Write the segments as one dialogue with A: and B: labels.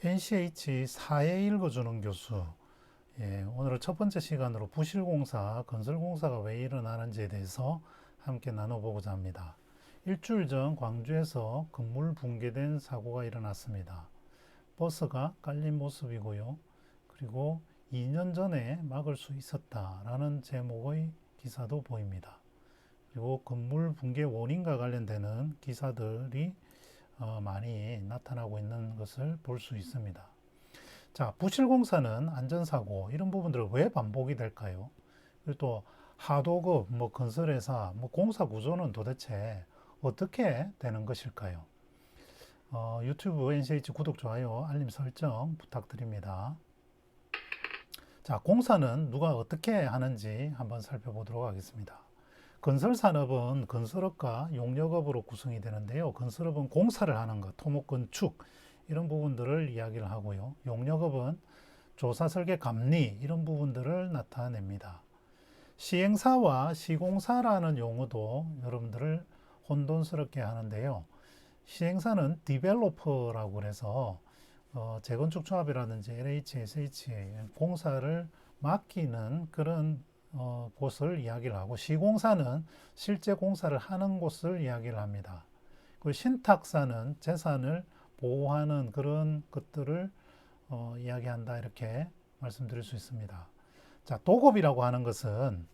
A: NCH 4에 읽어주는 교수. 오늘 첫 번째 시간으로 부실공사, 건설공사가 왜 일어나는지에 대해서 함께 나눠보고자 합니다. 일주일 전 광주에서 건물 붕괴된 사고가 일어났습니다. 버스가 깔린 모습이고요. 그리고 2년 전에 막을 수 있었다라는 제목의 기사도 보입니다. 그리고 건물 붕괴 원인과 관련되는 기사들이 많이 나타나고 있는 것을 볼 수 있습니다. 자, 부실공사는 안전사고 이런 부분들을 왜 반복이 될까요? 그리고 또 하도급, 건설회사, 공사 구조는 도대체 어떻게 되는 것일까요? 유튜브 NCH 구독, 좋아요, 알림 설정 부탁드립니다. 자, 공사는 누가 어떻게 하는지 한번 살펴보도록 하겠습니다. 건설산업은 건설업과 용역업으로 구성이 되는데요. 건설업은 공사를 하는 것, 토목, 건축 이런 부분들을 이야기를 하고요. 용역업은 조사, 설계, 감리 이런 부분들을 나타냅니다. 시행사와 시공사라는 용어도 여러분들을 혼돈스럽게 하는데요. 시행사는 디벨로퍼라고 해서 재건축 조합이라든지 LH, SH 공사를 맡기는 그런 곳을 이야기를 하고, 시공사는 실제 공사를 하는 곳을 이야기를 합니다. 그 신탁사는 재산을 보호하는 그런 것들을 이야기한다, 이렇게 말씀드릴 수 있습니다. 자, 도급이라고 하는 것은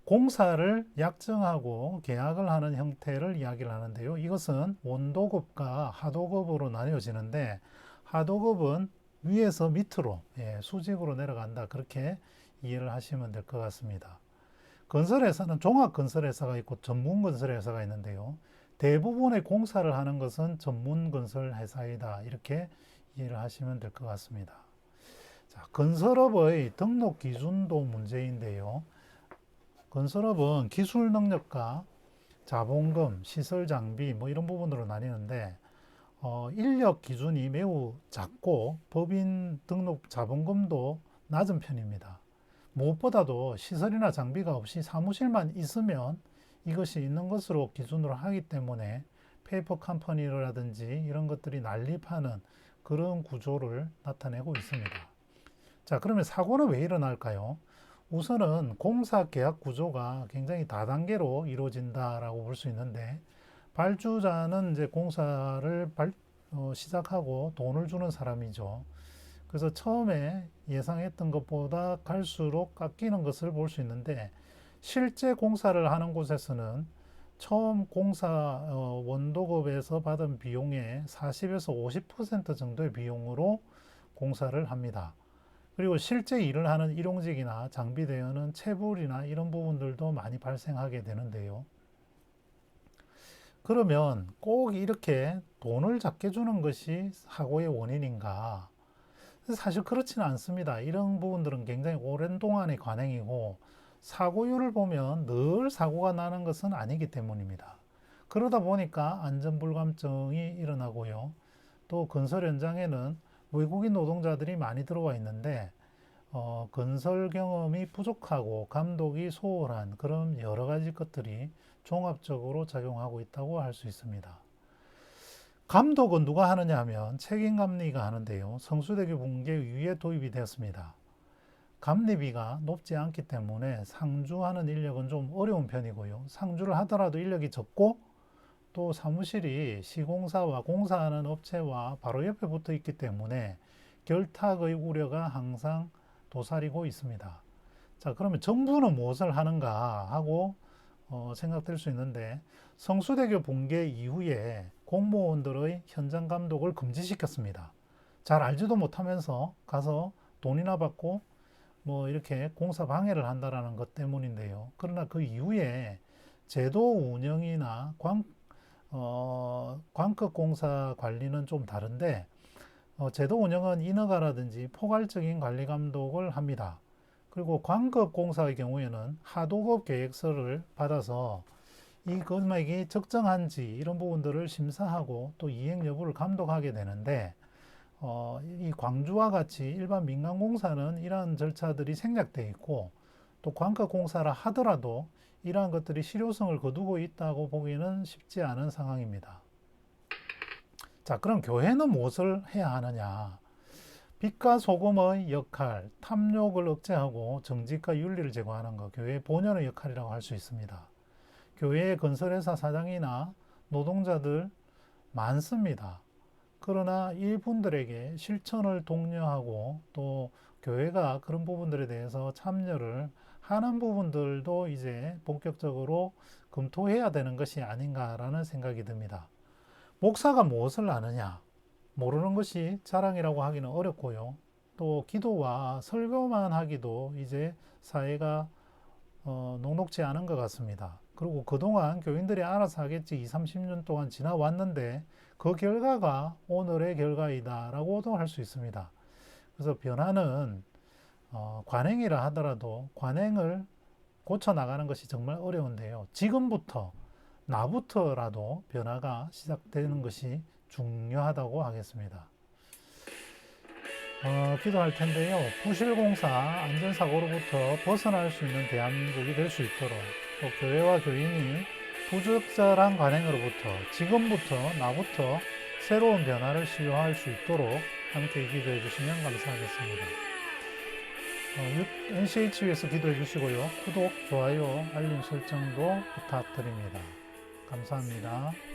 A: 공사를 약정하고 계약을 하는 형태를 이야기를 하는데요. 이것은 원도급과 하도급으로 나뉘어지는데, 하도급은 위에서 밑으로 수직으로 내려간다, 그렇게 이해를 하시면 될 것 같습니다. 건설회사는 종합건설회사가 있고 전문건설회사가 있는데요. 대부분의 공사를 하는 것은 전문건설회사이다, 이렇게 이해를 하시면 될 것 같습니다. 자, 건설업의 등록 기준도 문제인데요. 건설업은 기술 능력과 자본금, 시설 장비 이런 부분으로 나뉘는데, 인력 기준이 매우 작고 법인 등록 자본금도 낮은 편입니다. 무엇보다도 시설이나 장비가 없이 사무실만 있으면 이것이 있는 것으로 기준으로 하기 때문에 페이퍼 컴퍼니라든지 이런 것들이 난립하는 그런 구조를 나타내고 있습니다. 자, 그러면 사고는 왜 일어날까요? 우선은 공사 계약 구조가 굉장히 다단계로 이루어진다라고 볼 수 있는데, 발주자는 이제 공사를 시작하고 돈을 주는 사람이죠. 그래서 처음에 예상했던 것보다 갈수록 깎이는 것을 볼 수 있는데, 실제 공사를 하는 곳에서는 처음 공사 원도급에서 받은 비용의 40에서 50% 정도의 비용으로 공사를 합니다. 그리고 실제 일을 하는 일용직이나 장비 대여는 체불이나 이런 부분들도 많이 발생하게 되는데요. 그러면 꼭 이렇게 돈을 작게 주는 것이 사고의 원인인가? 사실 그렇지는 않습니다. 이런 부분들은 굉장히 오랜 동안의 관행이고, 사고율을 보면 늘 사고가 나는 것은 아니기 때문입니다. 그러다 보니까 안전불감증이 일어나고요. 또 건설 현장에는 외국인 노동자들이 많이 들어와 있는데, 건설 경험이 부족하고 감독이 소홀한 그런 여러 가지 것들이 종합적으로 작용하고 있다고 할 수 있습니다. 감독은 누가 하느냐 하면 책임감리가 하는데요. 성수대교 붕괴 이후에 도입이 되었습니다. 감리비가 높지 않기 때문에 상주하는 인력은 좀 어려운 편이고요. 상주를 하더라도 인력이 적고, 또 사무실이 시공사와 공사하는 업체와 바로 옆에 붙어 있기 때문에 결탁의 우려가 항상 도사리고 있습니다. 자, 그러면 정부는 무엇을 하는가 하고 생각될 수 있는데, 성수대교 붕괴 이후에 공무원들의 현장 감독을 금지시켰습니다. 잘 알지도 못하면서 가서 돈이나 받고 이렇게 공사 방해를 한다라는 것 때문인데요. 그러나 그 이후에 제도 운영이나 광급 공사 관리는 좀 다른데, 제도 운영은 인허가라든지 포괄적인 관리 감독을 합니다. 그리고 광급 공사의 경우에는 하도급 계획서를 받아서 이 금액이 적정한지 이런 부분들을 심사하고 또 이행 여부를 감독하게 되는데, 이 광주와 같이 일반 민간공사는 이러한 절차들이 생략되어 있고 또 관크공사라 하더라도 이러한 것들이 실효성을 거두고 있다고 보기는 쉽지 않은 상황입니다. 자, 그럼 교회는 무엇을 해야 하느냐? 빛과 소금의 역할, 탐욕을 억제하고 정직과 윤리를 제고하는 것, 교회의 본연의 역할이라고 할 수 있습니다. 교회의 건설회사 사장이나 노동자들 많습니다. 그러나 이분들에게 실천을 독려하고 또 교회가 그런 부분들에 대해서 참여를 하는 부분들도 이제 본격적으로 검토해야 되는 것이 아닌가라는 생각이 듭니다. 목사가 무엇을 아느냐? 모르는 것이 자랑이라고 하기는 어렵고요. 또 기도와 설교만 하기도 이제 사회가 녹록지 않은 것 같습니다. 그리고 그동안 교인들이 알아서 하겠지 20, 30년 동안 지나왔는데 그 결과가 오늘의 결과이다라고도 할 수 있습니다. 그래서 변화는 관행이라 하더라도 관행을 고쳐 나가는 것이 정말 어려운데요. 지금부터 나부터라도 변화가 시작되는 것이 중요하다고 하겠습니다. 기도할 텐데요. 부실공사 안전사고로부터 벗어날 수 있는 대한민국이 될 수 있도록 또 교회와 교인이 부적절한 관행으로부터 지금부터 나부터 새로운 변화를 시도할 수 있도록 함께 기도해 주시면 감사하겠습니다. NCH에서 기도해 주시고요. 구독, 좋아요, 알림 설정도 부탁드립니다. 감사합니다.